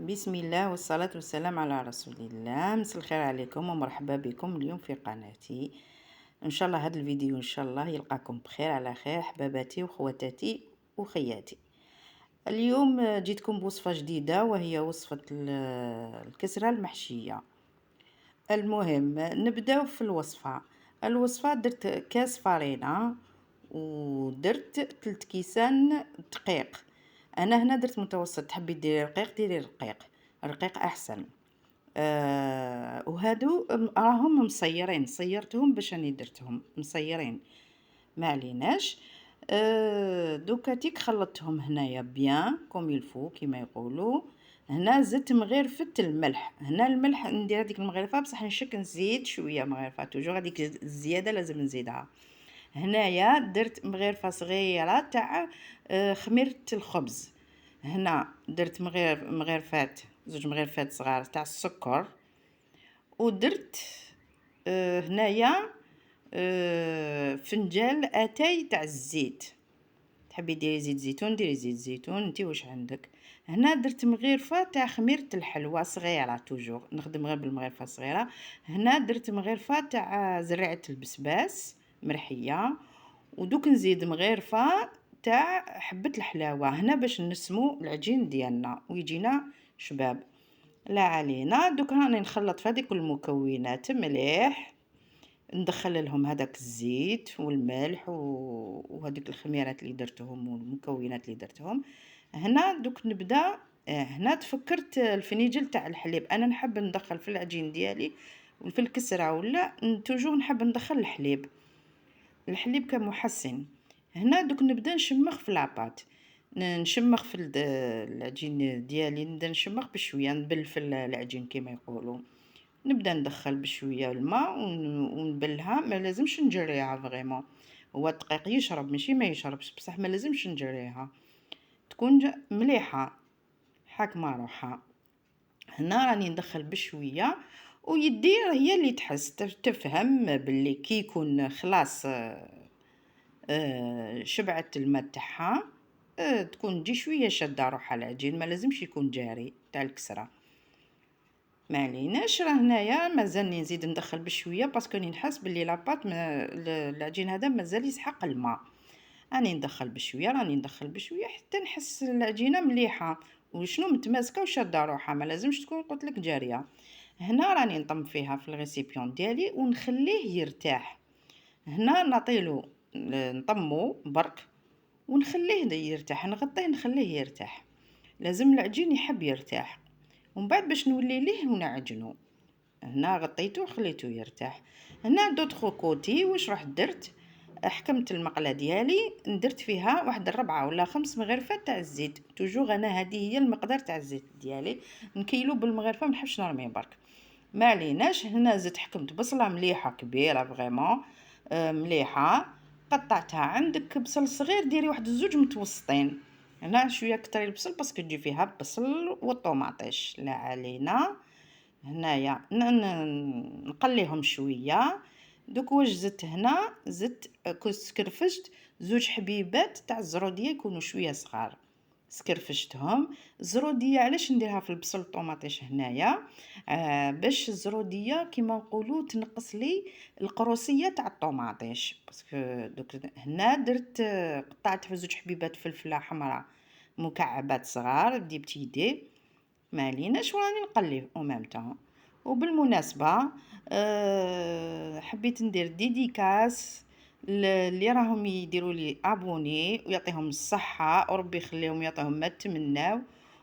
بسم الله والصلاة والسلام على رسول الله. مساء الخير عليكم ومرحبا بكم اليوم في قناتي. ان شاء الله هذا الفيديو ان شاء الله يلقاكم بخير على خير حباباتي وخواتاتي وخياتي. اليوم جيتكم بوصفة جديدة وهي وصفة الكسرة المحشية. المهم نبداو في الوصفة درت كاس فارينة ودرت 3 كيسان دقيق. انا هنا درت متوسط، تحبي ديري رقيق ديري رقيق احسن. وهادو راهم مصيرين، صيرتهم باش راني درتهم مصيرين، ما عليناش. دوكا تيك خلطتهم هنايا بيان كوم يلفو كيما يقولوا. هنا زدت مغرفه الملح، هنا الملح ندير هذيك المغرفه بصح نشك نزيد شويه مغرفه، توجور هذيك الزياده لازم نزيدها. هنايا درت مغرفه صغيره تاع خميره الخبز. هنا درت مغرفات، زوج مغرفات صغار تاع السكر. ودرت هنايا فنجال اتاي تاع الزيت، تحبي ديري زيت زيتون ديري زيت زيتون انتي واش عندك. هنا درت مغرفه تاع خميره الحلوى صغيره، توجور نخدم غير بالمغرفه الصغيره. هنا درت مغرفه تاع زريعه البسباس مرحيه. ودوك نزيد مغرفه تاع حبه الحلاوه هنا باش نسمو العجين ديالنا ويجينا شباب. لا علينا، دوك راني نخلط في هذيك المكونات مليح، ندخل لهم هذاك الزيت والملح وهذيك الخميرات اللي درتهم والمكونات اللي درتهم. هنا دوك نبدا. هنا تفكرت الفنيجل تاع الحليب، انا نحب ندخل في العجين ديالي في الكسره ولا توجور نحب ندخل الحليب كمحسن. هنا دوك نبدا نشمخ في لاباط، نشمخ في العجين ديالي، نبدا نشمخ بشويه، نبلفل العجين كما يقولوا. نبدا ندخل بشويه الماء ونبلها، ما لازمش نجريها فريمون. هو الدقيق يشرب ماشي ما يشربش، بصح ما لازمش نجريها، تكون مليحه حاكمه روحها. هنا راني ندخل بشويه ويدي هي اللي تحس تفهم باللي كي يكون خلاص شبعت الماء تاعها، تكون تجي شويه شاده روحها العجين، ما لازمش يكون جاري تاع الكسره. ما عليناش، راه هنايا مازالني نزيد ندخل بشويه باسكو نحس باللي لاباط العجين هذا مازال يسحق الماء. راني ندخل بشويه حتى نحس العجينه مليحه وشنو متماسكه وشاده روحها، ما لازمش تكون قلت لك جاريه. هنا راني نطم فيها في الريسيبيون ديالي ونخليه يرتاح. هنا نعطيلو نطمو برك ونخليه يرتاح، نغطيه نخليه يرتاح، لازم العجين يحب يرتاح. ومن بعد باش نولي ليه ونعجنو. هنا غطيته وخليته يرتاح. هنا دوطخو كوتي واش رحت درت، حكمت المقله ديالي، درت فيها واحد 4 ولا 5 مغرفات تاع الزيت، توجور انا هذه هي المقدار تاع الزيت ديالي، نكيلو بالمغرفه ما نحبش نرمي برك. ما عليناش. هنا زدت حكمت بصله مليحه كبيره فريمون مليحه، قطعتها. عندك بصل صغير ديري واحد 2 متوسطين. هنا شويه كتري البصل باسكو تجي فيها البصل والطوماطيش. لا علينا. هنايا نقليهم شويه. دوك واش زدت هنا، زدت سكرفشت 2 حبيبات تاع الزروديه يكونوا شويه صغار، سكرفشتهم. الزروديه علاش نديرها في البصل والطوماطيش هنايا؟ باش الزروديه كيما نقولوا تنقص لي القروسيه تاع الطوماطيش، باسكو دوك هنا درت قطعت في 2 حبيبات فلفله حمراء مكعبات صغار بدي بتيدي. ما عليناش وراني نقلي او ميم طون. وبالمناسبه حبيت ندير ديديكاس اللي راهم يديروا لي ابوني ويعطيهم الصحه وربي يخليهم يعطيهم ما تمناو.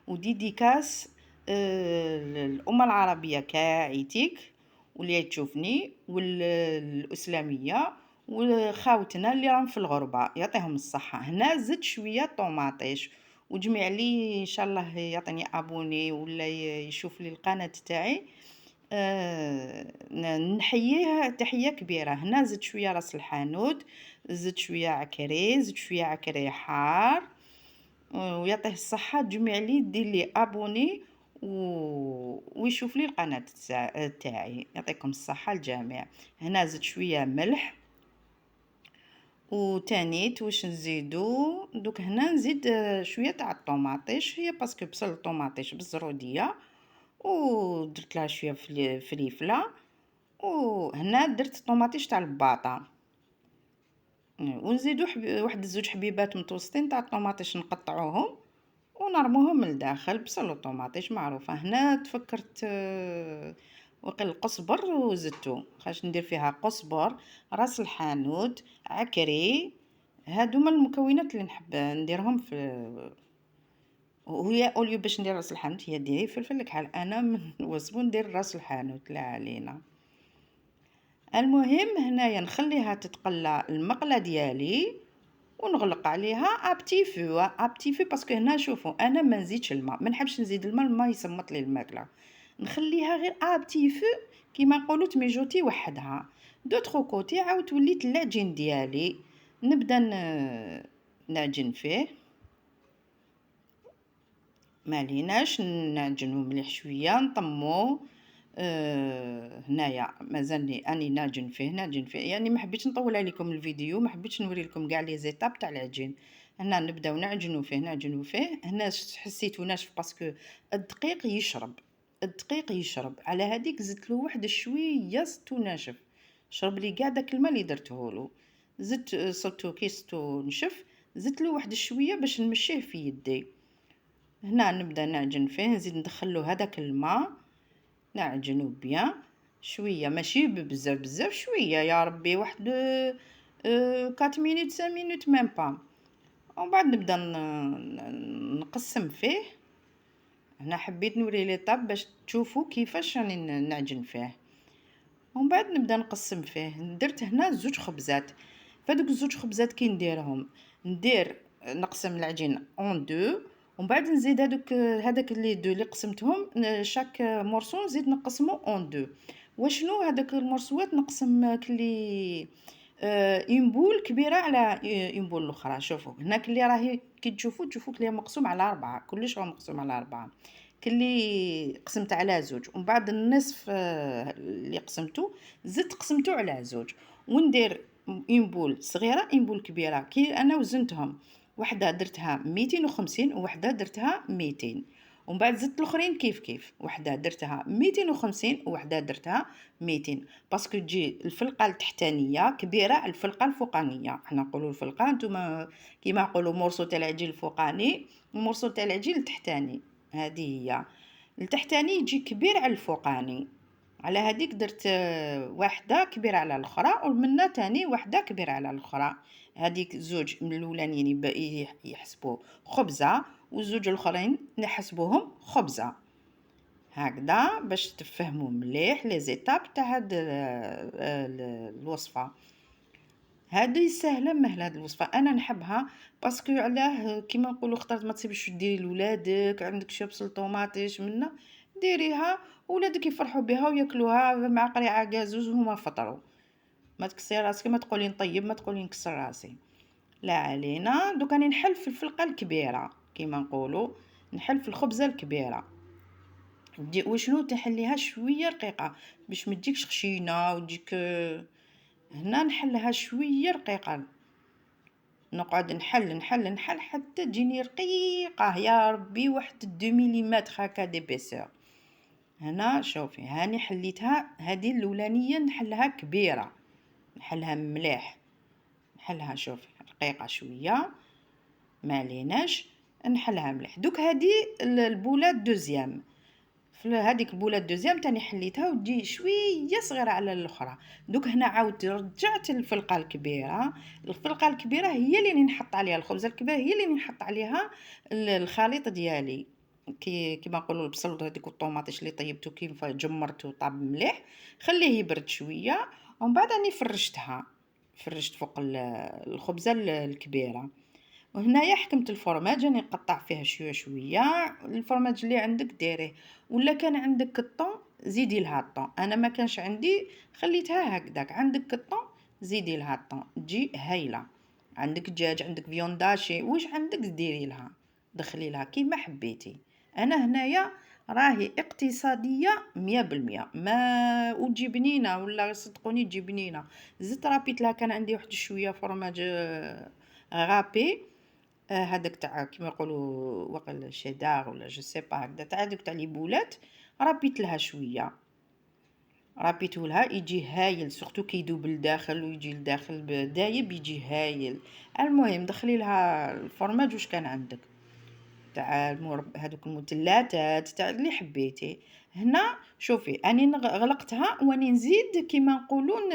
وديديكاس الامه العربيه كاعيتك واللي تشوفني والاسلاميه وخاوتنا اللي راهم في الغربه يعطيهم الصحه. هنا زدت شويه طوماطيش وجمع لي ان شاء الله يعطيني ابوني ولا يشوف لي القناه تاعي. نحييه تحيه كبيره. هنا زدت شويه راس الحانوت، زدت شويه عكري، زدت شويه عكري حار. ويعطيه الصحه تجمع لي دير لي ابوني ويشوف لي القناه تاعي. يعطيكم الصحه الجميع. هنا زدت شويه ملح وتانيت واش نزيدو دوك هنا نزيد شويه تاع الطوماطيش، هي باسكو بصل الطوماطيش بالزروديه، ودرت لها شويه فليفله، وهنا درت الطوماطيش تاع الباطا، ونزيدو واحد زوج حبيبات متوسطين تاع الطوماطيش نقطعوهم ونرموهم من الداخل. بصل وطوماطيش معروفه. هنا تفكرت وقيل القزبر وزدتو، خاش ندير فيها قزبر، راس الحانوت، عكري. هادو هما المكونات اللي نحب نديرهم في. وهي اوليو باش ندير راس الحانوت هي ديري فلفل الكحل، انا من وصفو ندير راس الحانوت لا علينا. المهم هنايا نخليها تتقلى المقله ديالي ونغلق عليها ابتي فو ابتي فو، باسكو هنا شوفوا انا ما نزيدش الماء، ما نحبش نزيد الماء يسمط لي الماكله، نخليها غير ابتي فو كيما نقولوا تميجوتي وحدها. دوطخ كوتي عاود وليت العجين ديالي نبدا نعجن فيه، ما ليناش نعجنو مليح شويه نطمو. هنايا مازالني اني نعجن فيه يعني ما حبيتش نطول عليكم الفيديو، ما حبيتش نوري لكم كاع لي زيتاب تاع العجين. هنا نبداو نعجنو فيه. هنا حسيتو ناشف باسكو الدقيق يشرب على هذيك زدت له واحد شويه ستو ناشف، شرب لي كاع داك الماء اللي درتهولو، زدت صبتو كيستو نشف، زدت له واحد شويه باش نمشيه في يدي. هنا نبدا نعجن فيه، نزيد ندخلو هذاك الماء نعجنو بيان شويه، ماشي بزاف شويه يا ربي، واحد 4 مينوت 5 مينوت ميم با. ومن بعد نبدا نقسم فيه. هنا حبيت نوري لي طاب باش تشوفوا كيفاش راني نعجن فيه. ومن بعد نبدا نقسم فيه. درت هنا 2 خبزات، فهادوك 2 خبزات كي نديرهم نقسم العجين اون دو، ومن بعد نزيد هذاك لي دو اللي قسمتهم شاك مورسو نزيد نقسمو اون دو. وشنو هذاك المرسوات نقسم كلي اون بول كبيره على اون بول الاخرى. شوفوا هنا كلي راهي كي تشوفوا كلي مقسوم على 4، كلش راه مقسوم على 4، كلي قسمت على 2 ومن بعد النصف اللي قسمته زدت قسمته على 2، وندير اون بول صغيره اون بول كبيره. كي انا وزنتهم، وحده درتها 250 ووحده درتها 200، ومن بعد زدت الاخرين كيف وحده درتها 250 ووحده درتها 200، باسكو تجي الفلقه التحتانيه كبيره على الفلقه الفوقانيه. حنا نقولوا الفلقه، نتوما كيما نقولوا مرسو تاع العجين الفوقاني ومرسو تاع العجين التحتاني. هذه هي التحتاني يجي كبير على الفوقاني، على هذيك درت واحده كبيره على الاخرى، ومنها تاني واحده كبيره على الاخرى. هذيك 2 من الاولانيين يحسبوا خبزه، والزوج الاخرين نحسبوهم خبزه. هكذا باش تفهموا مليح لي زيتاب تاع هاد الوصفه. هذه سهله مهله هاد الوصفه، انا نحبها باسكو علاه كيما نقولوا اخترت ما تصيبش ديري لولادك، عندك شي بصل طوماطيش منا ديريها، ولادك يفرحوا بها وياكلوها مع قريعه كازوز وهما فطروا. ما تكسري راسك، ما تقولي نطيب، ما تقولي نكسر راسي، لا علينا. دوك راني نحل في الفلقه الكبيره كيما نقولوا، نحل في الخبزه الكبيره. وشنو تحليها شويه رقيقه باش ما تجيكش خشينه وتجيك. هنا نحلها شويه رقيقه، نقعد نحل حتى تجيني رقيقه يا ربي، واحد 2 مليمتر هكا ديبيسور. هنا شوفي هاني حليتها، هذه الاولانيه نحلها كبيره، نحلها مليح، نحلها شوفي رقيقه شويه ما ليناش، نحلها مليح. دوك هذه البولات دوزيام، في هذيك البوله دوزيام تاني حليتها وتجي شويه صغيره على الاخرى. دوك هنا عاودت رجعت الفلقه الكبيره. الفلقه الكبيره هي اللي نحط عليها الخبزه الكبيره، هي اللي نحط عليها الخليط ديالي. كيما نقولوا البصل هذيك والطوماطيش اللي طيبته كيف جمرته طاب مليح، خليه يبرد شويه، ومن بعد راني فرشت فوق الخبزه الكبيره. وهنايا حكمت الفرماج، راني نقطع فيها شويه الفرماج اللي عندك ديريه، ولا كان عندك الطون زيدي لها الطون. انا ما كانش عندي خليتها هكذاك. عندك الطون زيدي لها الطون تجي هايله. عندك دجاج، عندك فيونداشي، واش عندك ديري لها، دخلي لها كيما حبيتي. انا هنايا راهي اقتصادية 100%. ما وتجي بنينة، ولا صدقوني تجي بنينة. زدت رابيت لها، كان عندي واحد شوية فرماج غابي، هذاك تاع كيما يقولوا وقل شيدار ولا جو سي با، هكذا تاع هذوك تاع لي بولات. رابيت لها شوية، رابيته لها يجي هايل، سورتو كي يذوب لداخل ويجي لداخل دايب يجي هايل. المهم دخلي لها الفرماج واش كان عندك تاع هذوك المثلثات تاع اللي حبيتي. هنا شوفي اني غلقتها واني نزيد كيما نقولون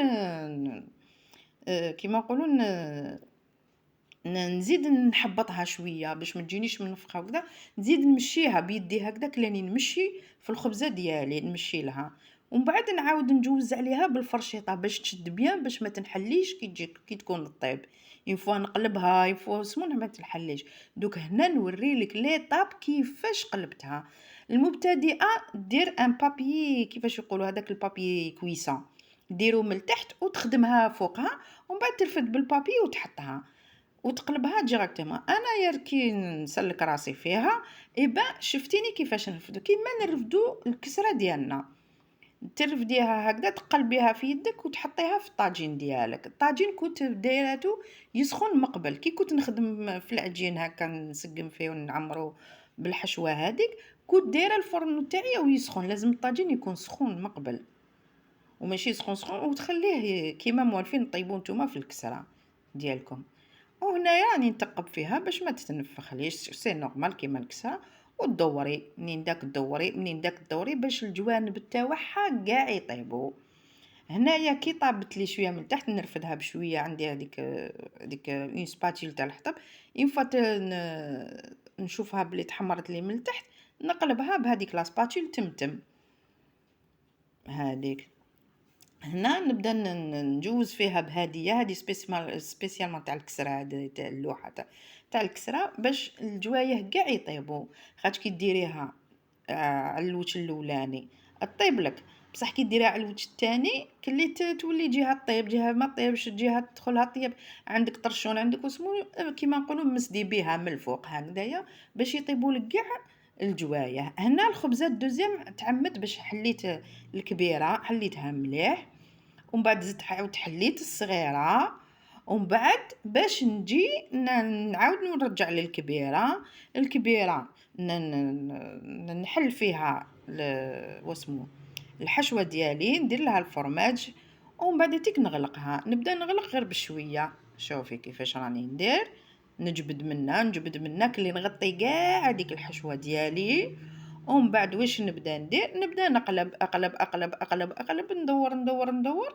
كيما نقولون نزيد نحبطها شويه باش ما تجينيش منفخه وكذا. نزيد نمشيها بيدي هكذا كلاني نمشي في الخبزه ديالي، نمشي لها ومن بعد نعاود نجوز عليها بالفرشيطه باش تشد بيان، باش ما تنحليش كي تجي كي تكون الطيب. ينفوا نقلبها، ينفوا سمونها ما تنحليش. دوك هنا نوريلك ليطاب كيفاش قلبتها. المبتدئه دير ان بابي، كيفاش يقولوا هذاك البابي كويسان، ديرو من تحت وتخدمها فوقها، ومن بعد ترفد بالبابي وتحطها وتقلبها ديريكتومون. انا يا كي نسلك راسي فيها ايبا شفتيني كيفاش نرفدو، كيما نرفدو الكسره ديالنا. ترفديها هكذا، تقلبيها في يدك وتحطيها في الطاجين ديالك. الطاجين كنت دايراتو يسخن مقبل، كي كنت نخدم في العجين هكا نسقم فيه ونعمرو بالحشوه هذيك، كنت دايره الفرن تاعي ويسخن. لازم الطاجين يكون سخون مقبل وماشي سخون سخون، وتخليه كيما موالفين طيبون نتوما في الكسره ديالكم. وهنايا راني نتقب فيها باش ما تتنفخليش، سي نورمال كيما الكسره. وتدوري منين داك تدوري منين داك تدوري باش الجوانب تاعها كاع يطيبوا. هنايا كي طابت لي شويه من تحت نرفدها بشويه، عندي هذيك اون سباتيل تاع الحطب. اون فوا نشوفها بلي تحمرت لي من تحت، نقلبها بهذيك لا سباتيل تمتم هذيك. هنا نبدا نجوز فيها بهديه، هذه سبيسيالمون تاع الكسره، هذه تاع اللوحه تاع الكسره باش الجوايه كاع يطيبوا. خاطر كي ديريها على الوجه الاولاني طيب لك، بصح كي ديريها على الوجه الثاني كلي تولي جهه طيب جهه ما طيبش، جهه تدخلها طيب. عندك طرشون عندك وسمو كيما نقولوا مسدي بها من الفوق هكذايا باش يطيبوا لك كاع الجوايه. هنا الخبزه الدوزيام تعمد باش حليت الكبيره حليتها مليح، ومن بعد زدت عاود حليت الصغيره، ومن بعد باش نجي نعاود نرجع للكبيره. الكبيره نحل فيها واسمو الحشوه ديالي، ندير لها الفرماج، ومن بعد تيك نغلقها. نبدا نغلق غير بشويه. شوفي كيفاش راني ندير، نجبد منها كلي نغطي كاع هذيك الحشوه ديالي. ومن بعد واش نبدا ندير، نبدا نقلب اقلب ندور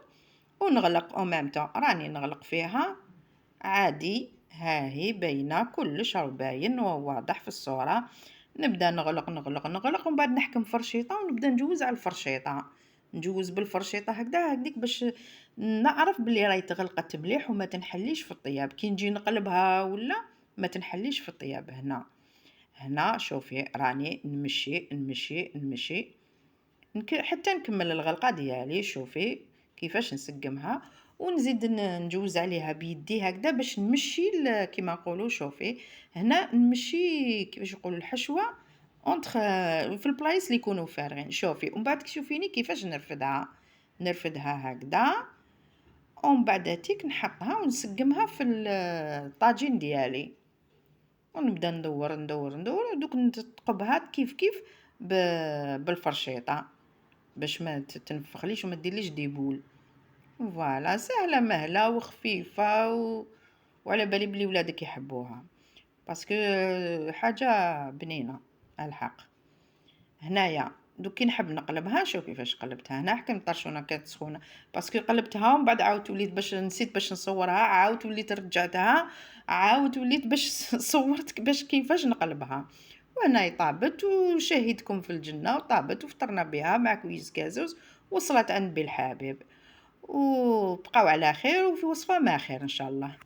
ونغلق او ميم طون. راني نغلق فيها عادي، ها هي باينه كلش راهو باين وواضح في الصوره. نبدا نغلق ومن بعد نحكم فرشيطه ونبدا نجوز على الفرشيطه، نجوز بالفرشيطه هكذا هذيك باش نعرف بلي راهي تغلقت مليح وما تنحليش في الطياب. كي نجي نقلبها ولا ما تنحليش في الطياب. هنا شوفي راني نمشي حتى نكمل الغلقه ديالي. شوفي كيفاش نسقمها ونزيد نجوز عليها بيدي هكذا باش نمشي كيما نقولوا. شوفي هنا نمشي كيفاش يقولوا الحشوه اونطخ في البلايص اللي يكونوا فارغين. شوفي ومن بعد تشوفيني كيفاش نرفدها هكذا، ومن بعد تيك نحطها ونسقمها في الطاجين ديالي، ونبدا ندور ودوك نتقبها كيف بالفرشيطه باش ما تنفخليش وما ديرليش ديبول. فوالا سهله مهله وخفيفه وعلى بالي بلي ولادك يحبوها باسكو حاجه بنينه الحق. هنايا دوك كي نحب نقلبها، شوف كيفاش قلبتها. هنا حكم طرشونه كانت سخونه باسكو قلبتها ومن بعد عاودت وليت باش نسيت باش نصورها، عاودت وليت رجعتها، عاودت وليت باش صورت باش كيفاش نقلبها. وهنا طابت وشهيتكم في الجنه وطابت وفطرنا بها مع كويس كازوز. وصلت عند بالحبيب، وبقاو على خير وفي وصفه ما خير ان شاء الله.